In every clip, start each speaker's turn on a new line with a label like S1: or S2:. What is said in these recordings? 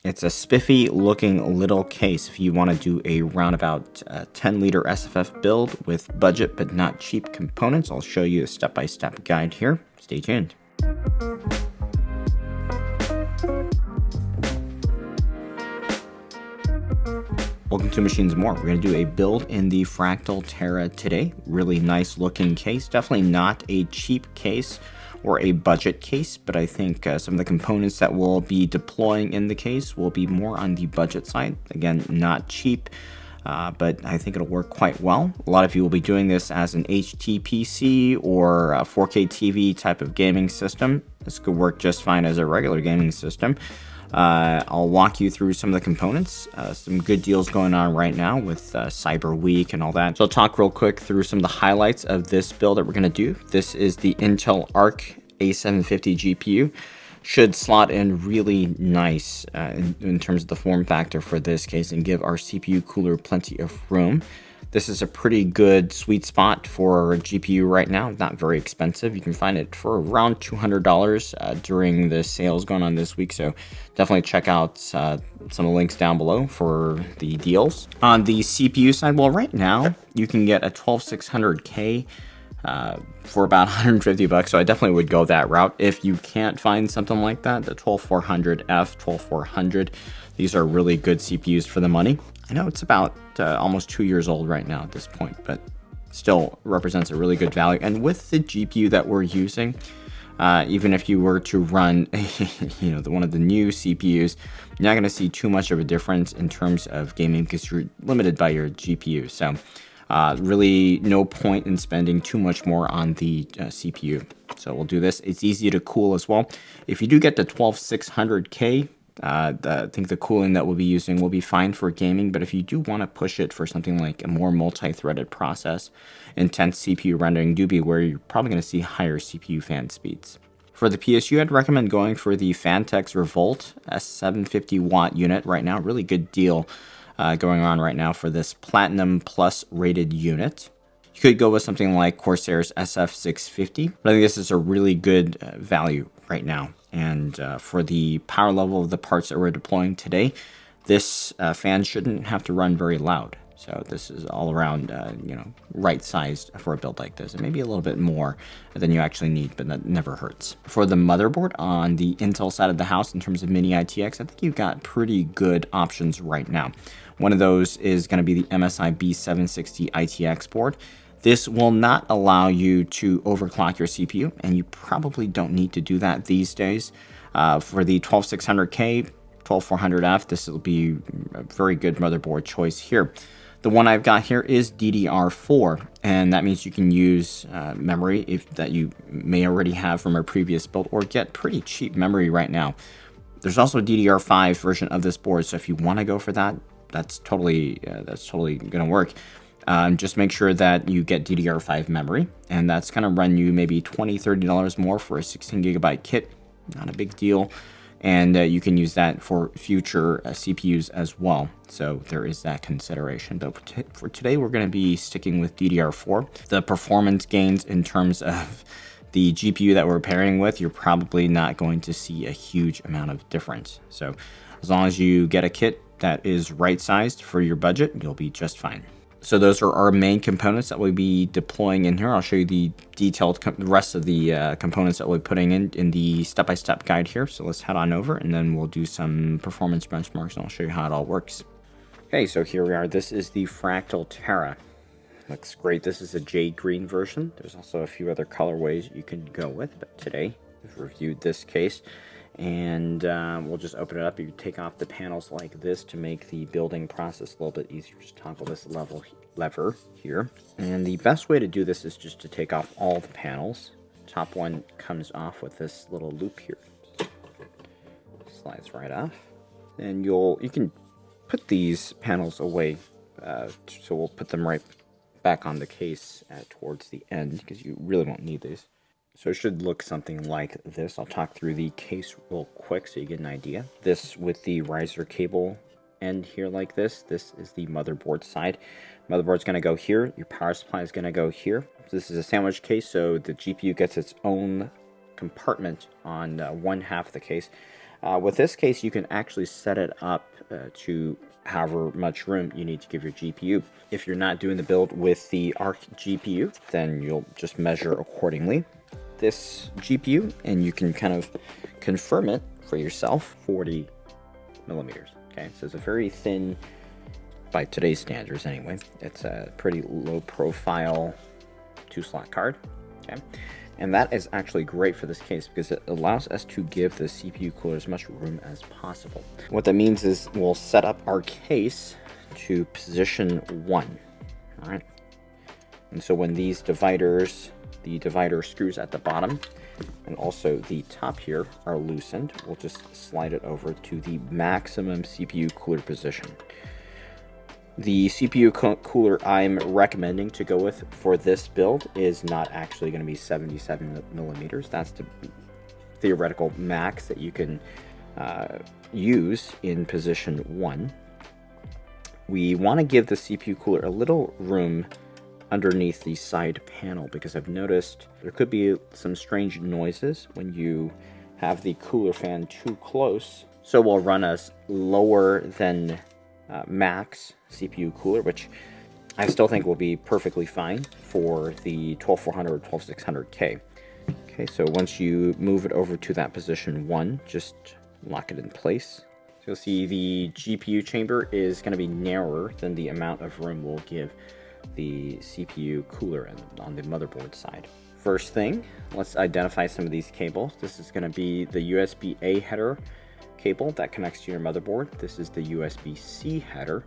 S1: It's a spiffy looking little case if you want to do a roundabout 10-liter SFF build with budget but not cheap components. I'll show you a step-by-step guide here. Stay tuned. Welcome to Machines More. We're going to do a build in the Fractal Terra today. Really nice looking case. Definitely not a cheap case or a budget case, but I think some of the components that we'll be deploying in the case will be more on the budget side. Again, not cheap, but I think it'll work quite well. A lot of you will be doing this as an HTPC or a 4K TV type of gaming system. This could work just fine as a regular gaming system. I'll walk you through some of the components, some good deals going on right now with Cyber Week and all that. So I'll talk real quick through some of the highlights of this build that we're going to do. This is the Intel Arc A750 GPU. Should slot in really nice in terms of the form factor for this case and give our CPU cooler plenty of room. This is a pretty good sweet spot for a GPU right now. Not very expensive. You can find it for around $200 during the sales going on this week. So definitely check out some of the links down below for the deals. On the CPU side, well, right now you can get a 12600K for about $150. So I definitely would go that route. If you can't find something like that, the 12400F, 12400, these are really good CPUs for the money. I know it's about almost 2 years old right now at this point, but still represents a really good value. And with the GPU that we're using, even if you were to run, one of the new CPUs, you're not going to see too much of a difference in terms of gaming because you're limited by your GPU. So really no point in spending too much more on the CPU. So we'll do this. It's easy to cool as well. If you do get the 12600K, I think the cooling that we'll be using will be fine for gaming, but if you do want to push it for something like a more multi-threaded process, intense CPU rendering, do be aware you're probably going to see higher CPU fan speeds. For the PSU, I'd recommend going for the Fantex Revolt S750 watt unit right now. Really good deal going on right now for this Platinum Plus rated unit. You could go with something like Corsair's SF650, but I think this is a really good value right now. And for the power level of the parts that we're deploying today, this fan shouldn't have to run very loud. So this is all around, right sized for a build like this. And maybe a little bit more than you actually need, but that never hurts. For the motherboard on the Intel side of the house, in terms of mini-itx, I think you've got pretty good options right now. One of those is going to be the MSI B760 ITX board. This will not allow you to overclock your CPU, and you probably don't need to do that these days. For the 12600K, 12400F, this will be a very good motherboard choice here. The one I've got here is DDR4, and that means you can use memory that you may already have from a previous build, or get pretty cheap memory right now. There's also a DDR5 version of this board, so if you want to go for that, that's totally going to work. Just make sure that you get DDR5 memory, and that's going to run you maybe $20–30 more for a 16GB kit. Not a big deal, and you can use that for future CPUs as well. So there is that consideration. But for today, we're going to be sticking with DDR4. The performance gains in terms of the GPU that we're pairing with, you're probably not going to see a huge amount of difference. So as long as you get a kit that is right-sized for your budget, you'll be just fine. So those are our main components that we'll be deploying in here. I'll show you the detailed rest of the components that we'll be putting in the step-by-step guide here. So let's head on over, and then we'll do some performance benchmarks, and I'll show you how it all works. Okay, so here we are. This is the Fractal Terra. Looks great. This is a jade green version. There's also a few other colorways you can go with, but today we've reviewed this case. And we'll just open it up. You take off the panels like this to make the building process a little bit easier. Just toggle this lever here. And the best way to do this is just to take off all the panels. Top one comes off with this little loop here. Slides right off. And you can put these panels away. So we'll put them right back on the case towards the end, because you really won't need these. So it should look something like this. I'll talk through the case real quick so you get an idea. This with the riser cable end here like this. This is the motherboard side. Motherboard's going to go here. Your power supply is going to go here. This is a sandwich case, so the GPU gets its own compartment on one half of the case. With this case, you can actually set it up to however much room you need to give your GPU. If you're not doing the build with the Arc GPU, then you'll just measure accordingly. This GPU, and you can kind of confirm it for yourself, 40 millimeters. Okay, so it's a very thin, by today's standards anyway, it's a pretty low profile 2-slot card. Okay, and that is actually great for this case because it allows us to give the CPU cooler as much room as possible. What that means is we'll set up our case to position 1. All right, and so when these dividers, the divider screws at the bottom and also the top here are loosened, we'll just slide it over to the maximum CPU cooler position. The CPU cooler I'm recommending to go with for this build is not actually going to be 77 millimeters. That's the theoretical max that you can use in position 1. We want to give the CPU cooler a little room underneath the side panel because I've noticed there could be some strange noises when you have the cooler fan too close. So we'll run us lower than max CPU cooler, which I still think will be perfectly fine for the 12400 or 12600K. Okay, so once you move it over to that position 1, just lock it in place. So you'll see the GPU chamber is going to be narrower than the amount of room we'll give the CPU cooler on the motherboard side. First thing, let's identify some of these cables. This is going to be the USB-A header cable that connects to your motherboard. This is the USB-C header.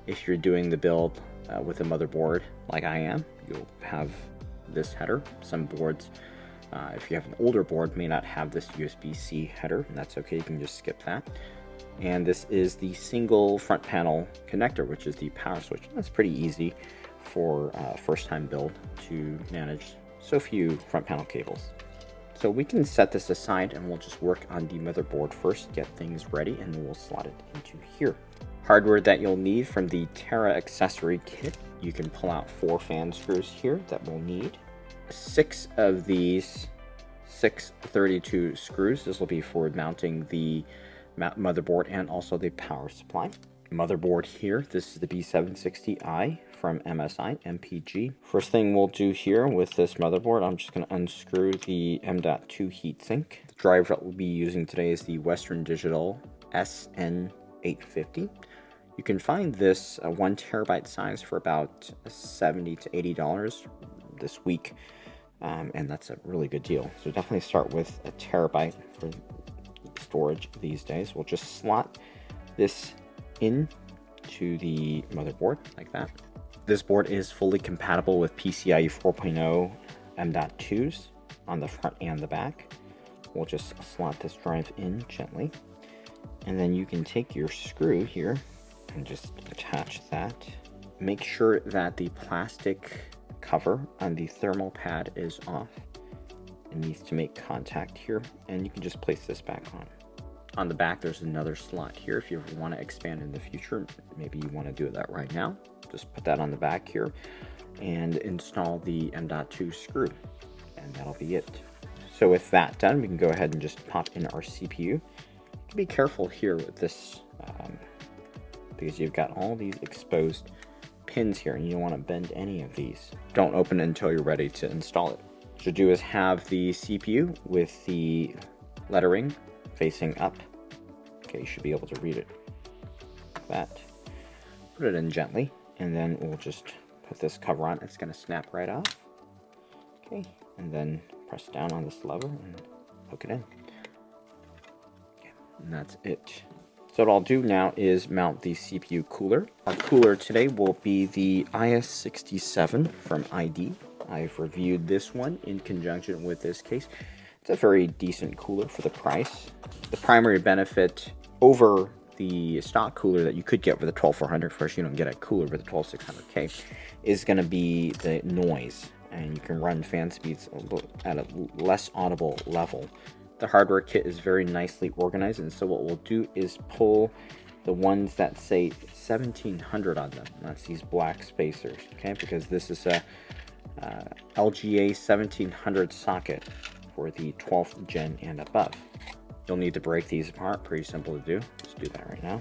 S1: If you're doing the build with a motherboard like I am, you'll have this header. Some boards, if you have an older board, may not have this USB-C header, and that's okay, you can just skip that. And this is the single front panel connector, which is the power switch. That's pretty easy for first time build to manage so few front panel cables. So we can set this aside and we'll just work on the motherboard first, get things ready, and then we'll slot it into here. Hardware that you'll need from the Terra accessory kit. You can pull out 4 fan screws here that we'll need. 6 of these 632 screws. This will be for mounting the motherboard and also the power supply. Motherboard here, this is the B760i from MSI MPG. First thing we'll do here with this motherboard, I'm just going to unscrew the M.2 heatsink. The driver that we'll be using today is the Western Digital SN850. You can find this 1 terabyte size for about $70 to $80 this week, and that's a really good deal. So definitely start with a terabyte for storage these days. We'll just slot this in to the motherboard like that. This board is fully compatible with PCIe 4.0 M.2s on the front and the back. We'll just slot this drive in gently, and then you can take your screw here and just attach that. Make sure that the plastic cover on the thermal pad is off. It needs to make contact here, and you can just place this back on. On the back, there's another slot here. If you ever want to expand in the future, maybe you want to do that right now, just put that on the back here and install the M.2 screw, and that'll be it. So with that done, we can go ahead and just pop in our CPU. Be careful here with this because you've got all these exposed pins here and you don't want to bend any of these. Don't open it until you're ready to install it. What you do is have the CPU with the lettering facing up. Okay, you should be able to read it like that. Put it in gently, and then we'll just put this cover on. It's going to snap right off. Okay, and then press down on this lever and hook it in. Okay, and that's it. So what I'll do now is mount the CPU cooler. Our cooler today will be the IS67 from ID. I've reviewed this one in conjunction with this case. It's a very decent cooler for the price. The primary benefit over the stock cooler that you could get with the 12400, of course you don't get a cooler with the 12600K, is going to be the noise, and you can run fan speeds at a less audible level. The hardware kit is very nicely organized, and so what we'll do is pull the ones that say 1700 on them. That's these black spacers, okay, because this is a LGA 1700 socket for the 12th gen and above. You'll need to break these apart. Pretty simple to do. Let's do that right now.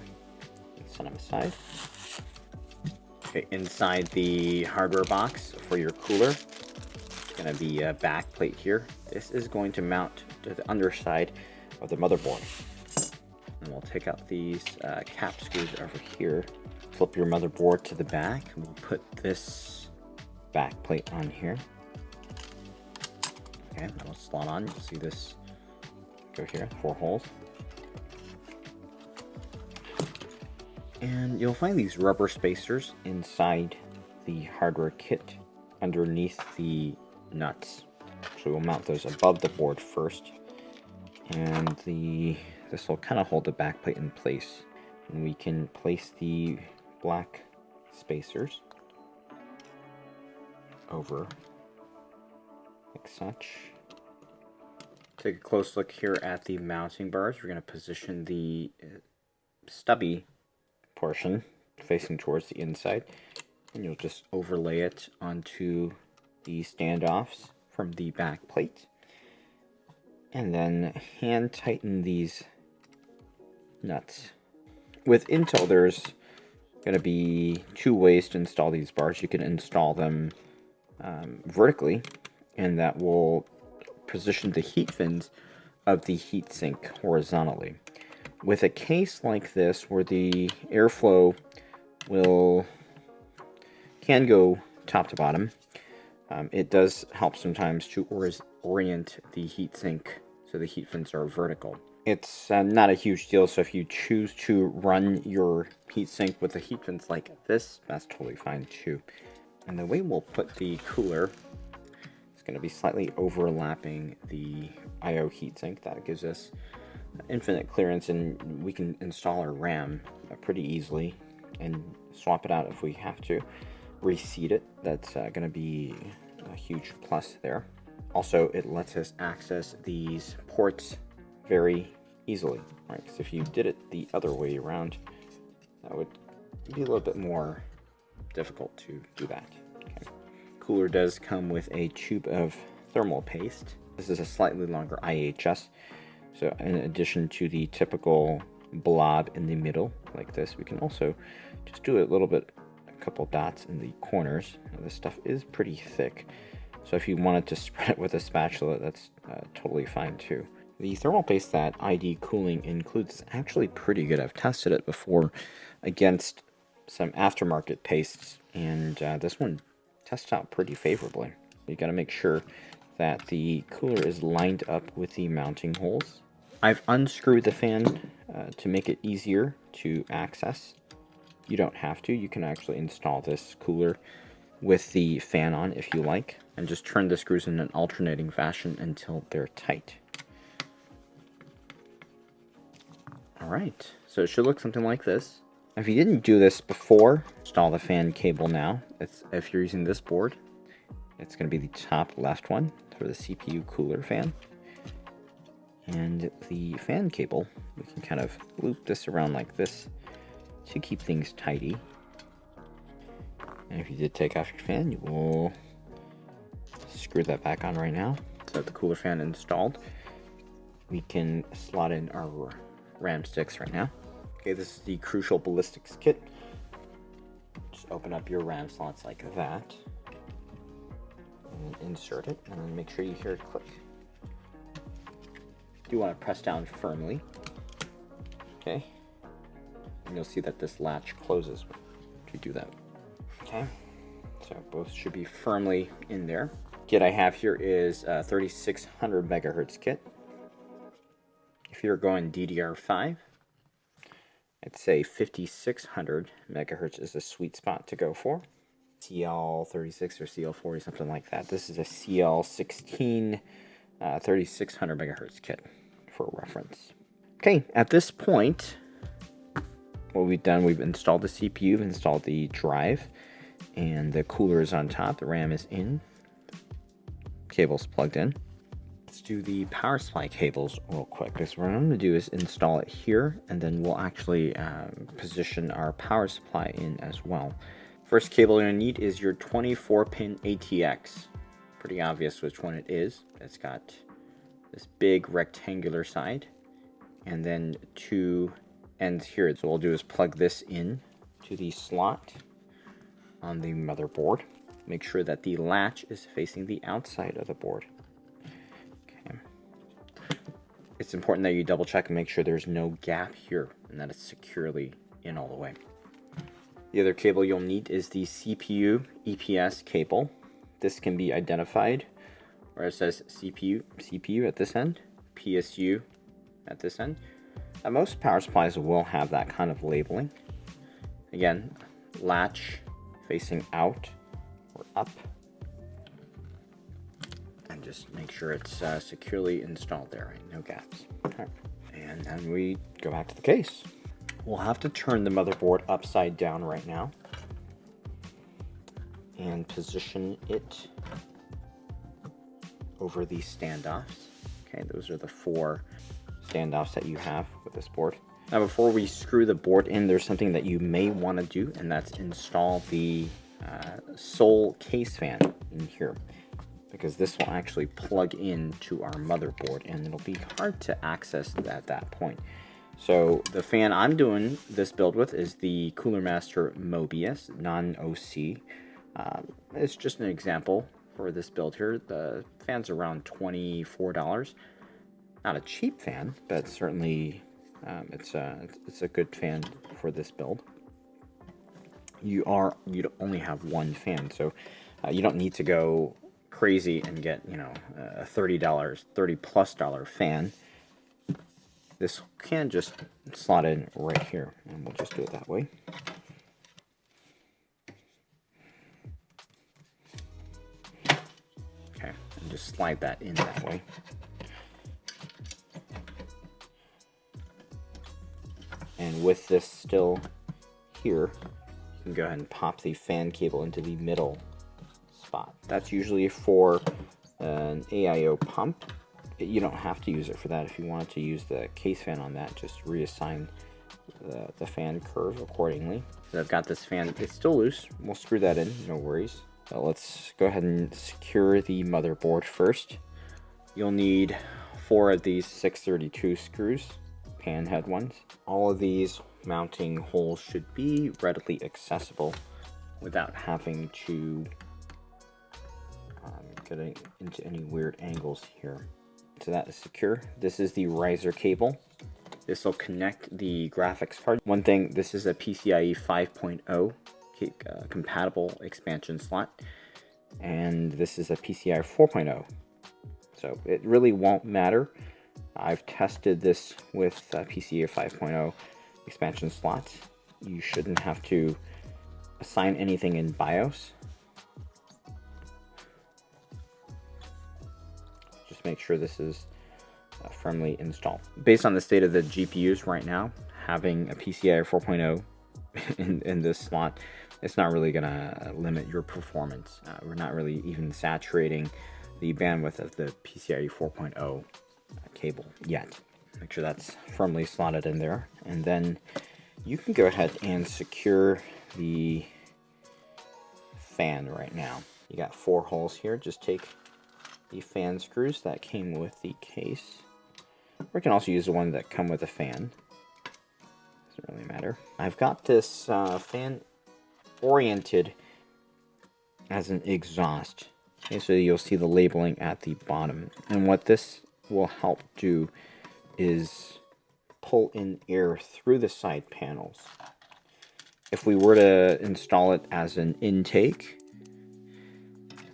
S1: Set them aside. Okay, inside the hardware box for your cooler, it's going to be a back plate here. This is going to mount to the underside of the motherboard. And we'll take out these cap screws over here. Flip your motherboard to the back. We'll put this back plate on here. Okay, that'll slot on. You'll see this go here, 4 holes. And you'll find these rubber spacers inside the hardware kit underneath the nuts. So we'll mount those above the board first. And this will kind of hold the back plate in place. And we can place the black spacers over like such. Take a close look here at the mounting bars. We're going to position the stubby portion facing towards the inside, and you'll just overlay it onto the standoffs from the back plate, and then hand tighten these nuts. With Intel, there's going to be 2 ways to install these bars. You can install them vertically, and that will position the heat fins of the heatsink horizontally. With a case like this, where the airflow can go top to bottom, it does help sometimes to orient the heatsink so the heat fins are vertical. It's not a huge deal, so if you choose to run your heatsink with the heat fins like this, that's totally fine too. And the way we'll put the cooler is going to be slightly overlapping the I/O heatsink. That gives us infinite clearance, and we can install our RAM pretty easily and swap it out if we have to. Reseat it. That's going to be a huge plus there. Also, it lets us access these ports very easily, right? Because if you did it the other way around, that would be a little bit more difficult to do that. Okay. Cooler does come with a tube of thermal paste. This is a slightly longer IHS. So in addition to the typical blob in the middle like this, we can also just do a couple dots in the corners. Now, this stuff is pretty thick, so if you wanted to spread it with a spatula, that's totally fine too. The thermal paste that ID Cooling includes is actually pretty good. I've tested it before against some aftermarket pastes, and this one tests out pretty favorably. You got to make sure that the cooler is lined up with the mounting holes. I've unscrewed the fan to make it easier to access. You don't have to. You can actually install this cooler with the fan on if you like, and just turn the screws in an alternating fashion until they're tight. Alright, so it should look something like this. If you didn't do this before, install the fan cable now. If you're using this board, it's going to be the top left one for the CPU cooler fan. And the fan cable, we can kind of loop this around like this to keep things tidy. And if you did take off your fan, you will screw that back on right now. So the cooler fan installed, we can slot in our RAM sticks right now. Okay, this is the Crucial Ballistics kit. Just open up your RAM slots like that, and insert it, and then make sure you hear it click. You want to press down firmly. Okay, and you'll see that this latch closes if you do that. Okay, so both should be firmly in there. Kit I have here is a 3600 megahertz kit. If you're going DDR5, I'd say 5600 megahertz is a sweet spot to go for. CL36 or CL40, something like that. This is a CL16 3600 megahertz kit for reference. Okay, at this point, what we've done, we've installed the CPU, we've installed the drive, and the cooler is on top, the RAM is in, cable's plugged in. Let's do the power supply cables real quick, because what I'm going to do is install it here, and then we'll actually position our power supply in as well. First cable you're going to need is your 24-pin ATX. Pretty obvious which one it is. It's got this big rectangular side and then 2 ends here. So what we'll do is plug this in to the slot on the motherboard. Make sure that the latch is facing the outside of the board. Okay. It's important that you double check and make sure there's no gap here and that it's securely in all the way. The other cable you'll need is the CPU EPS cable. This can be identified where it says CPU at this end, PSU at this end. Most power supplies will have that kind of labeling. Again, latch facing out or up, and just make sure it's securely installed there, right? No gaps. Okay. And then we go back to the case. We'll have to turn the motherboard upside down right now and position it over the standoffs. Okay, those are the 4 standoffs that you have with this board. Now before we screw the board in, there's something that you may want to do, and that's install the sole case fan in here, because this will actually plug into our motherboard and it'll be hard to access at that point. So the fan I'm doing this build with is the Cooler Master Mobius non-OC. It's just an example for this build here. The fan's around $24. Not a cheap fan, but certainly it's a good fan for this build. You only have 1 fan, so you don't need to go crazy and get, you know, a $30+ fan. This can just slot in right here, and we'll just do it that way. Okay, and just slide that in that way. And with this still here, you can go ahead and pop the fan cable into the middle spot. That's usually for an AIO pump. You don't have to use it for that. If you wanted to use the case fan on that, just reassign the fan curve accordingly. So I've got this fan, it's still loose. We'll screw that in, no worries. So let's go ahead and secure the motherboard first. You'll need 4 of these 632 screws, pan head ones. All of these mounting holes should be readily accessible without having to get into any weird angles here. So that is secure. This is the riser cable. This will connect the graphics card. One thing, this is a PCIe 5.0 compatible expansion slot, and this is a PCIe 4.0. So it really won't matter. I've tested this with PCIe 5.0 expansion slots. You shouldn't have to assign anything in BIOS. Just make sure this is firmly installed. Based on the state of the GPUs right now, having a PCIe 4.0 in this slot, it's not really going to limit your performance. We're not really even saturating the bandwidth of the PCIe 4.0 cable yet. Make sure that's firmly slotted in there, and then you can go ahead and secure the fan right now. You got 4 holes here. Just take the fan screws that came with the case, or you can also use the one that come with a fan. Doesn't really matter. I've got this fan oriented as an exhaust. Okay, so you'll see the labeling at the bottom, and what this will help do is pull in air through the side panels. If we were to install it as an intake,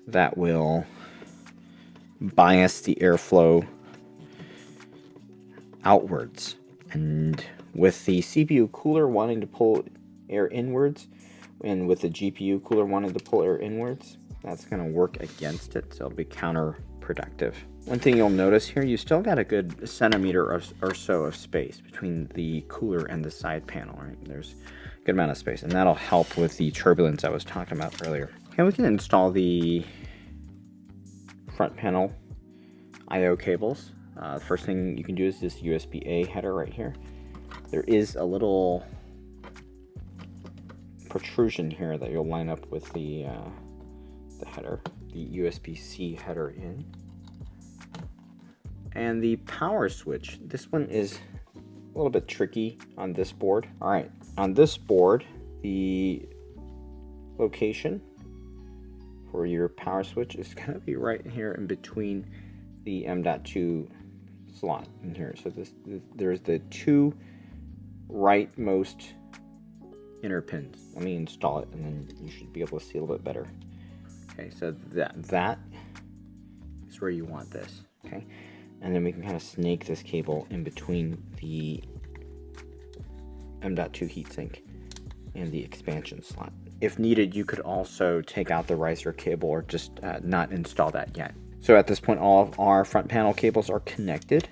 S1: that will bias the airflow outwards, and with the CPU cooler wanting to pull air inwards, and with the GPU cooler wanting to pull air inwards, that's going to work against it, so it'll be counterproductive. One thing you'll notice here, you still got a good centimeter or so of space between the cooler and the side panel, right? There's a good amount of space, and that'll help with the turbulence I was talking about earlier. Okay, we can install the front panel I/O cables. The first thing you can do is this USB-A header right here. There is a little protrusion here that you'll line up with the header, the USB-C header in. And the power switch, this one is little bit tricky on this board. All right, on this board, the location for your power switch is going to be right here in between the M.2 slot in here. So there's the two rightmost inner pins. Let me install it and then you should be able to see a little bit better. Okay, so that is where you want this. Okay, and then we can kind of snake this cable in between the M.2 heatsink and the expansion slot. If needed, you could also take out the riser cable or just not install that yet. So at this point, all of our front panel cables are connected.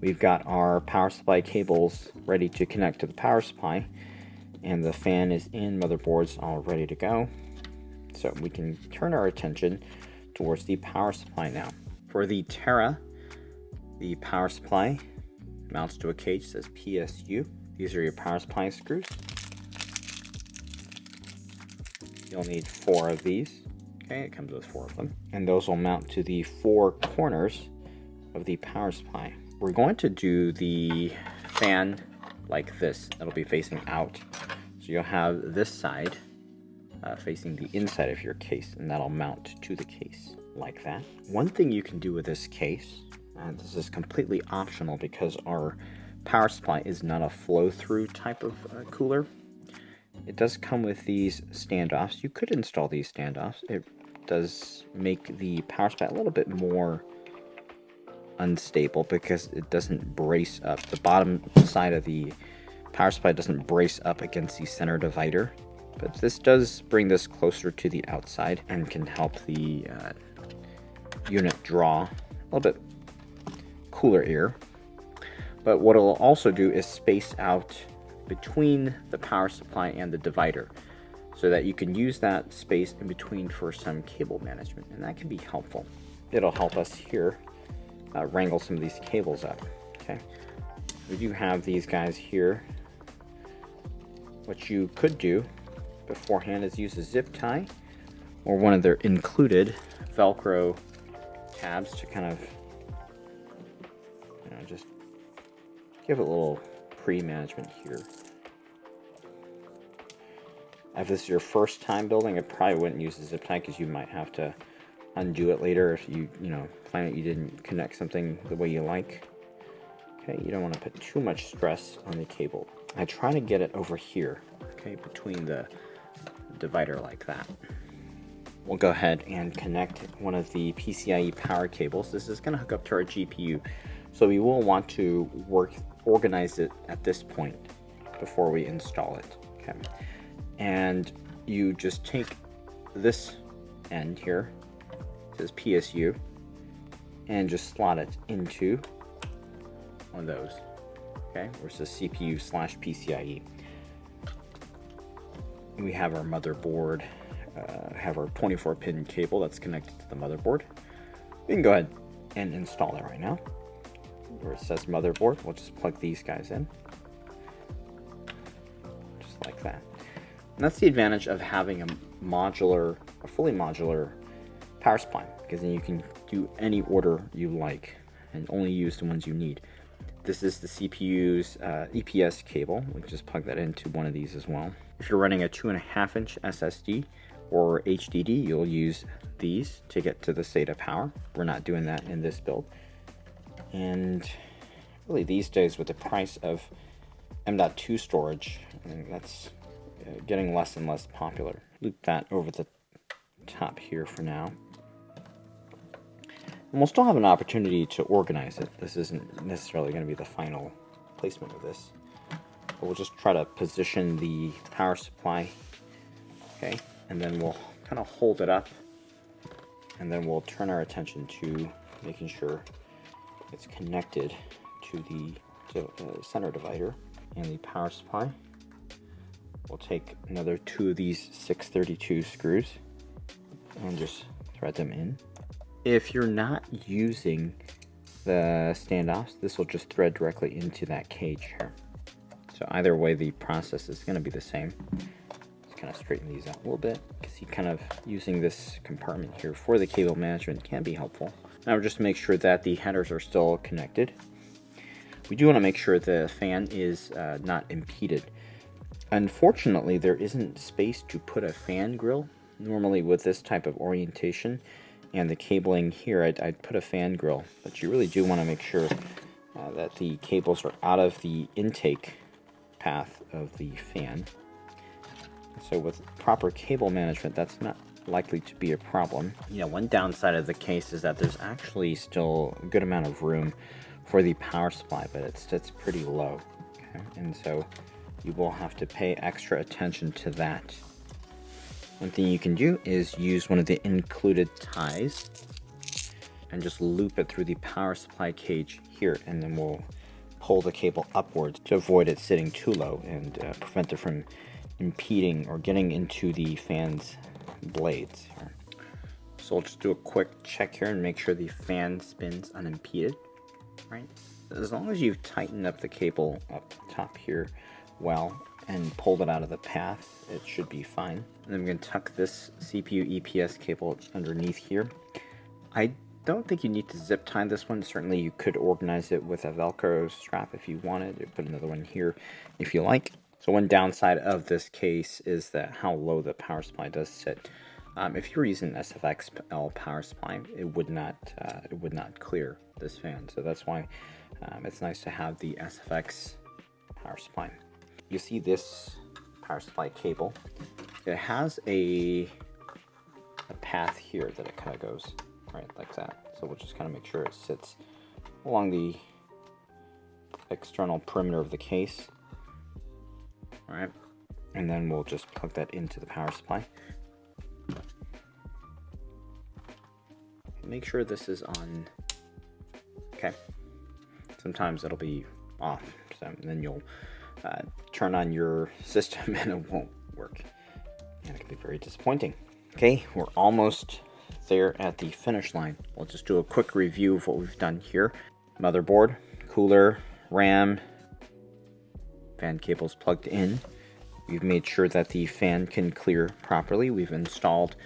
S1: We've got our power supply cables ready to connect to the power supply, and the fan is in, motherboard's all ready to go. So we can turn our attention towards the power supply now. For the Terra, the power supply mounts to a cage, says PSU. These are your power supply screws. You'll need 4 of these. Okay, it comes with 4 of them. And those will mount to the 4 corners of the power supply. We're going to do the fan like this. It'll be facing out. So you'll have this side facing the inside of your case, and that'll mount to the case like that. One thing you can do with this case, and this is completely optional because our power supply is not a flow-through type of cooler. It does come with these standoffs. You could install these standoffs. It does make the power supply a little bit more unstable because it doesn't brace up. The bottom side of the power supply doesn't brace up against the center divider, but this does bring this closer to the outside and can help the unit draw a little bit cooler air. But what it'll also do is space out between the power supply and the divider so that you can use that space in between for some cable management, and that can be helpful. It'll help us here wrangle some of these cables up. Okay, we do have these guys here. What you could do beforehand is use a zip tie or one of their included Velcro tabs to kind of, just give it a little pre-management here. If this is your first time building, I probably wouldn't use the zip tie because you might have to undo it later if you find that you didn't connect something the way you like. Okay, you don't want to put too much stress on the cable. I try to get it over here, okay, between the divider like that. We'll go ahead and connect one of the PCIe power cables. This is going to hook up to our GPU, so we will want to organize it at this point before we install it. Okay, and you just take this end here, it says PSU, and just slot it into one of those. Okay, where it says CPU/PCIe. We have our motherboard, have our 24-pin cable that's connected to the motherboard. We can go ahead and install it right now. Where it says motherboard, we'll just plug these guys in. Just like that. And that's the advantage of having a fully modular power supply, because then you can do any order you like and only use the ones you need. This is the CPU's EPS cable. We can just plug that into one of these as well. If you're running a 2.5-inch SSD or HDD, you'll use these to get to the SATA power. We're not doing that in this build. And really these days with the price of M.2 storage, I think that's getting less and less popular. Loop that over the top here for now. And we'll still have an opportunity to organize it. This isn't necessarily going to be the final placement of this. But we'll just try to position the power supply. Okay, and then we'll kind of hold it up. And then we'll turn our attention to making sure it's connected to the center divider and the power supply. We'll take another 2 of these 632 screws and just thread them in. If you're not using the standoffs, this will just thread directly into that cage here. So either way, the process is going to be the same. Just kind of straighten these out a little bit. You can see kind of using this compartment here for the cable management can be helpful. Now just to make sure that the headers are still connected, we do want to make sure the fan is not impeded. Unfortunately, there isn't space to put a fan grill. Normally with this type of orientation and the cabling here, I'd put a fan grill, but you really do want to make sure that the cables are out of the intake path of the fan. So with proper cable management, that's not likely to be a problem. One downside of the case is that there's actually still a good amount of room for the power supply, but it's pretty low. Okay? And so you will have to pay extra attention to that. One thing you can do is use one of the included ties and just loop it through the power supply cage here, and then we'll pull the cable upwards to avoid it sitting too low and prevent it from impeding or getting into the fan's blades. So we'll just do a quick check here and make sure the fan spins unimpeded. Right? As long as you've tightened up the cable up top here well and pulled it out of the path, it should be fine. And then we're going to tuck this CPU EPS cable underneath here. I don't think you need to zip tie this one. Certainly you could organize it with a Velcro strap if you wanted. You put another one here if you like. So one downside of this case is that how low the power supply does sit. If you were using an SFX power supply, it would not clear this fan. So that's why it's nice to have the SFX power supply. You see this power supply cable. It has a path here that it kind of goes right like that. So we'll just kind of make sure it sits along the external perimeter of the case. All right, and then we'll just plug that into the power supply. Make sure this is on. Okay, sometimes it'll be off, so then you'll turn on your system and it won't work, and it can be very disappointing. Okay, we're almost there at the finish line. We'll just do a quick review of what we've done here. Motherboard, cooler, RAM, fan cables plugged in. We've made sure that the fan can clear properly. We've installed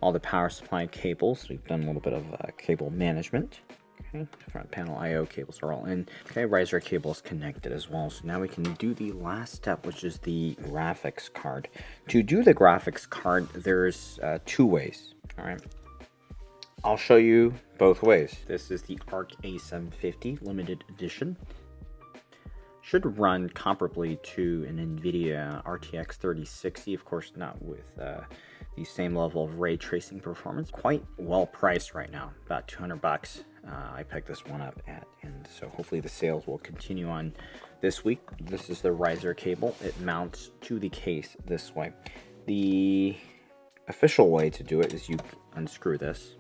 S1: all the power supply cables. We've done a little bit of cable management. Okay, front panel I/O cables are all in. Okay, riser cables connected as well. So now we can do the last step, which is the graphics card. To do the graphics card, there's 2 ways. All right, I'll show you both ways. This is the ARC A750 limited edition. Should run comparably to an NVIDIA RTX 3060, of course not with the same level of ray tracing performance. Quite well priced right now, about 200 bucks. I picked this one up at, and so hopefully the sales will continue on this week. This is the riser cable. It mounts to the case this way. The official way to do it is you unscrew this,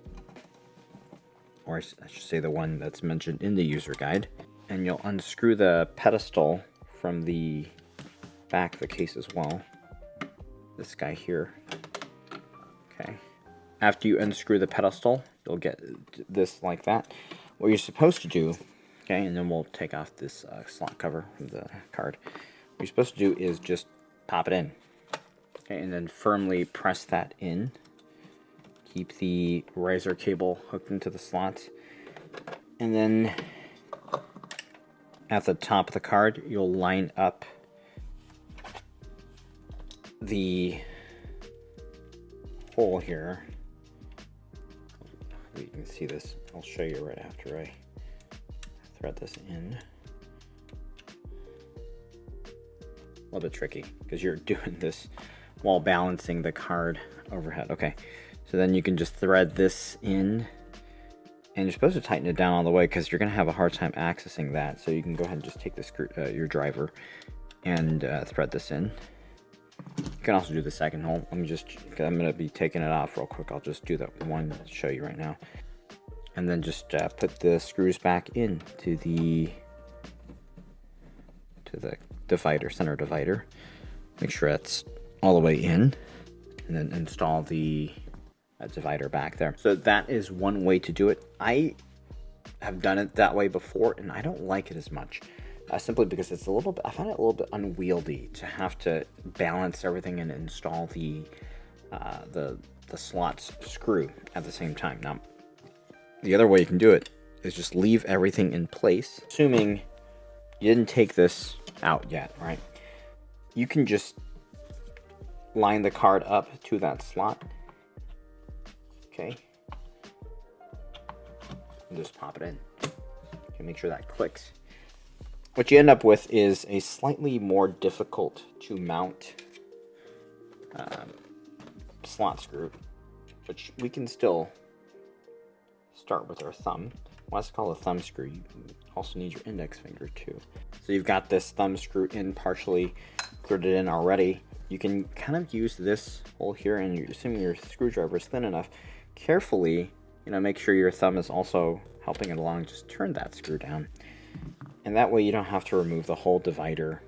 S1: or I should say the one that's mentioned in the user guide, and you'll unscrew the pedestal from the back of the case as well. This guy here. Okay. After you unscrew the pedestal, you'll get this like that. What you're supposed to do, okay, and then we'll take off this slot cover from the card. What you're supposed to do is just pop it in, okay, and then firmly press that in. Keep the riser cable hooked into the slots, and then at the top of the card, you'll line up the hole here. You can see this. I'll show you right after I thread this in. A little bit tricky because you're doing this while balancing the card overhead. Okay, so then you can just thread this in, and you're supposed to tighten it down all the way because you're going to have a hard time accessing that. So you can go ahead and just take the screw, your driver, and thread this in. You can also do the second hole. I'm going to be taking it off real quick. I'll just do that one to show you right now. And then just put the screws back in to the divider, center divider. Make sure that's all the way in, and then install the divider back there. So that is one way to do it. I have done it that way before, and I don't like it as much. Simply because it's a little bit, I find it a little bit unwieldy to have to balance everything and install the slots screw at the same time. Now, the other way you can do it is just leave everything in place, assuming you didn't take this out yet, right? You can just line the card up to that slot. Okay. And just pop it in. Okay, make sure that clicks. What you end up with is a slightly more difficult to mount slot screw, which we can still start with our thumb. Well, that's called a thumb screw. You also need your index finger too. So you've got this thumb screw in partially glued in already. You can kind of use this hole here, and you're assuming your screwdriver is thin enough. Carefully, make sure your thumb is also helping it along. Just turn that screw down, and that way you don't have to remove the whole divider.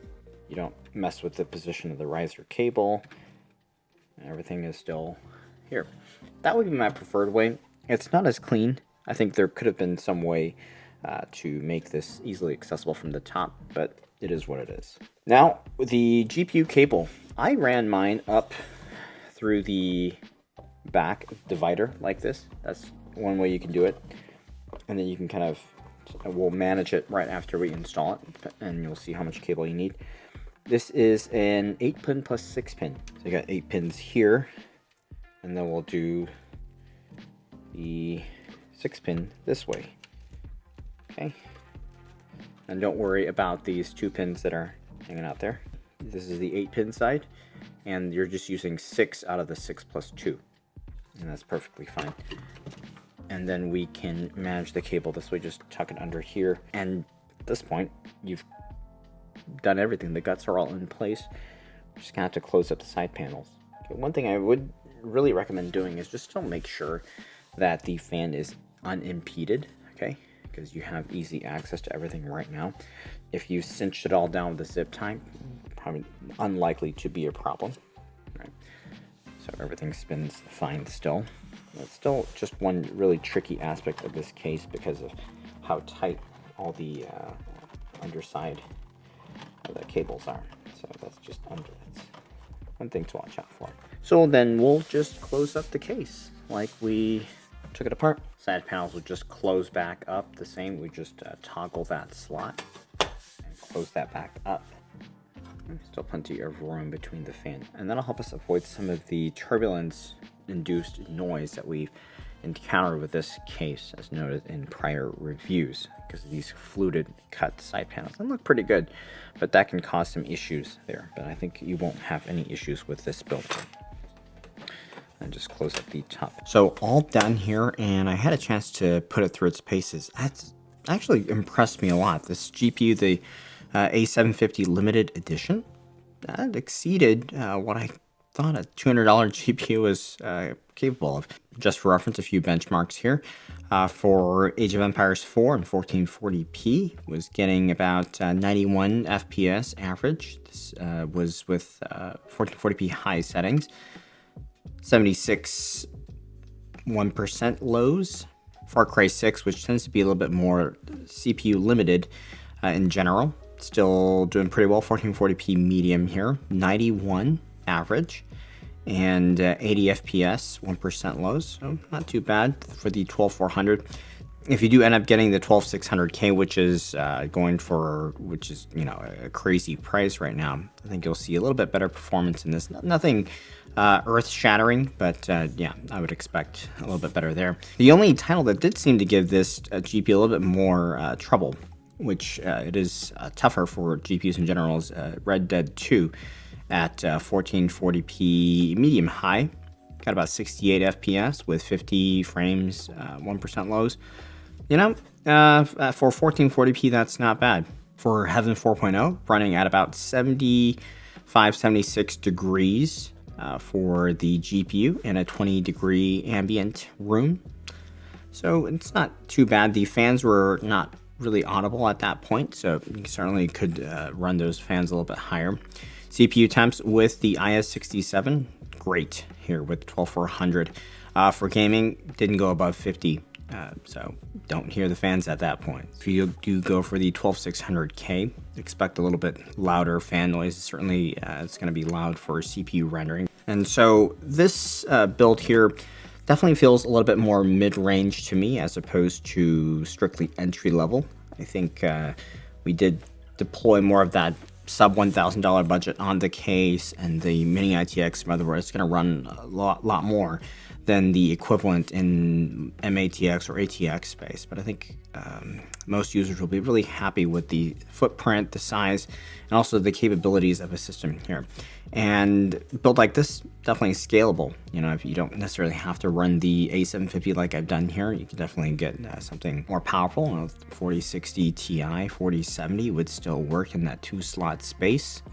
S1: You don't mess with the position of the riser cable. Everything is still here. That would be my preferred way. It's not as clean. I think there could have been some way to make this easily accessible from the top, but it is what it is. Now, with the GPU cable, I ran mine up through the back divider like this. That's one way you can do it. And then you can kind of, we'll manage it right after we install it, and you'll see how much cable you need. This is an 8-pin plus 6-pin. So you got 8 pins here, and then we'll do the 6-pin this way. Okay. And don't worry about these 2 pins that are hanging out there. This is the 8-pin side, and you're just using 6 out of the 6 plus 2. And that's perfectly fine. And then we can manage the cable this way, just tuck it under here. And at this point, you've done everything. The guts are all in place. We're just gonna have to close up the side panels. Okay, one thing I would really recommend doing is just to make sure that the fan is unimpeded, okay? Because you have easy access to everything right now. If you cinched it all down with a zip tie, probably unlikely to be a problem. Right? So everything spins fine still. It's still just one really tricky aspect of this case because of how tight all the underside of the cables are. So that's just one thing to watch out for. So then we'll just close up the case like we took it apart. Side panels will just close back up the same. We just toggle that slot and close that back up. Still plenty of room between the fan, and that'll help us avoid some of the turbulence induced noise that we've encountered with this case, as noted in prior reviews, because of these fluted cut side panels. They look pretty good, but that can cause some issues there. But I think you won't have any issues with this build. And just close up the top. So all done here, and I had a chance to put it through its paces. That's actually impressed me a lot. This GPU, the A750 limited edition, that exceeded what I thought a $200 GPU was capable of. Just for reference, a few benchmarks here. For Age of Empires 4 and 1440p was getting about 91 FPS average. This was with 1440p high settings. 76 1% lows. Far Cry 6, which tends to be a little bit more CPU limited in general, still doing pretty well. 1440p medium here, 91 average, and 80 FPS 1% lows, so not too bad for the 12400. If you do end up getting the 12600K, which is a crazy price right now, I think you'll see a little bit better performance in this. Nothing earth-shattering, but yeah, I would expect a little bit better there. The only title that did seem to give this GPU a little bit more trouble, which it is tougher for GPUs in general, is Red Dead 2 at 1440p medium high. Got about 68 FPS with 50 frames, 1% lows. For 1440p, that's not bad. For Heaven 4.0, running at about 75, 76 degrees for the GPU in a 20-degree ambient room. So it's not too bad. The fans were not really audible at that point, so you certainly could run those fans a little bit higher. CPU temps with the IS67, great here with 12400. For gaming, didn't go above 50. So don't hear the fans at that point. If you do go for the 12600K, expect a little bit louder fan noise. Certainly it's going to be loud for CPU rendering. And so this build here definitely feels a little bit more mid-range to me as opposed to strictly entry level. I think we did deploy more of that sub $1,000 budget on the case, and the mini-itx motherboard is going to run a lot more than the equivalent in MATX or ATX space. But I think most users will be really happy with the footprint, the size, and also the capabilities of a system here. And a build like this, definitely scalable. You know, if you don't necessarily have to run the A750 like I've done here, you can definitely get something more powerful. 4060 Ti, 4070 would still work in that 2-slot space.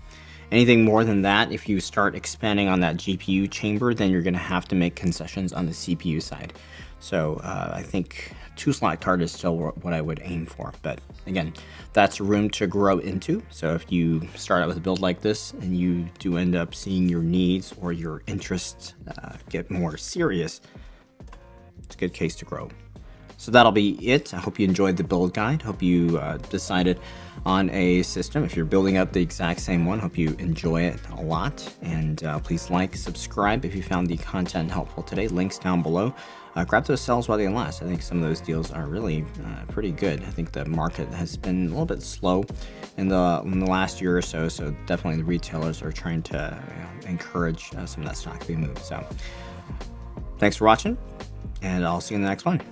S1: Anything more than that, if you start expanding on that GPU chamber, then you're going to have to make concessions on the CPU side. So I think 2-slot card is still what I would aim for. But again, that's room to grow into. So if you start out with a build like this and you do end up seeing your needs or your interests get more serious, it's a good case to grow. So that'll be it. I hope you enjoyed the build guide. Hope you decided on a system. If you're building up the exact same one, hope you enjoy it a lot. And please like, subscribe if you found the content helpful today. Links down below. Grab those sales while they last. I think some of those deals are really pretty good. I think the market has been a little bit slow in the last year or so. So definitely the retailers are trying to encourage some of that stock to be moved. So thanks for watching, and I'll see you in the next one.